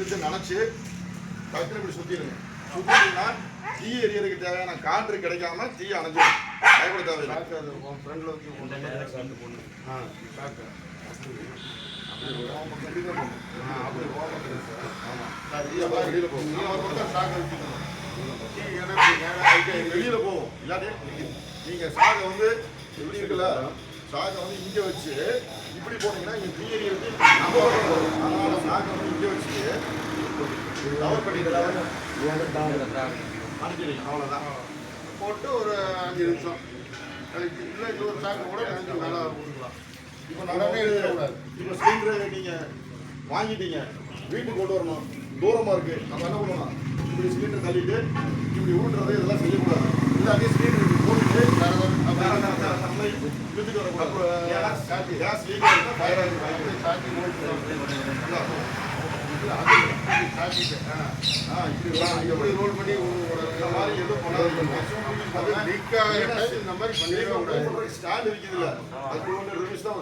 எடுத்து நினச்சி டக்குனு இப்படி சுற்றிடுங்க. சுற்றிட்டீங்கன்னா தீ எரியறதுக்கு தேவையான காற்று கிடைக்காம தீ அணைஞ்சிடும். பயப்பட தேவையில்லை. ஃப்ரெண்டில் வச்சு வெளியில் போகும். இல்லாட்டி நீங்கள் சாகை வந்து எப்படி இருக்குல்ல, சாகை வந்து இங்கே வச்சு இப்படி போனீங்கன்னா இங்கே தீ எரியறது அதனால சாகை வந்து இங்கே வச்சு கவர் பண்ணிக்கலாம். அனுப்பிடுங்க. அவ்வளோதான். போட்டு ஒரு 5 நிமிஷம் இல்லை இன்னொரு சாக்கு கூட கொஞ்சம் மேலே ஊற்றலாம். இப்போ நடனே எடுக்கக்கூடாது. இப்போ சிலிண்டரை நீங்கள் வாங்கிட்டீங்க, வீட்டுக்கு கொண்டு வரணும், தூரமாக இருக்குது. நம்ம என்ன பண்ணலாம், இப்படி சிலிண்டர் தள்ளிட்டு இப்படி ஊட்டுறது இதெல்லாம் செய்யக்கூடாது. இல்லாட்டி சிலிண்டர் இப்படி போட்டுட்டு இழுத்துட்டு வரக்கூடாது. கேஸ் லீக் ஆகிருந்தால் ஃபயர் ஆகிடும். சாக்கி எப்படி ரோல் பண்ணி இந்த மாதிரி எதுவும் பண்ணாது. லீக் ஆகிற இந்த மாதிரி பண்ணிடவே கூடாது. ஸ்டாண்ட் இருக்குது இல்லை, அது 200 rupees தான்.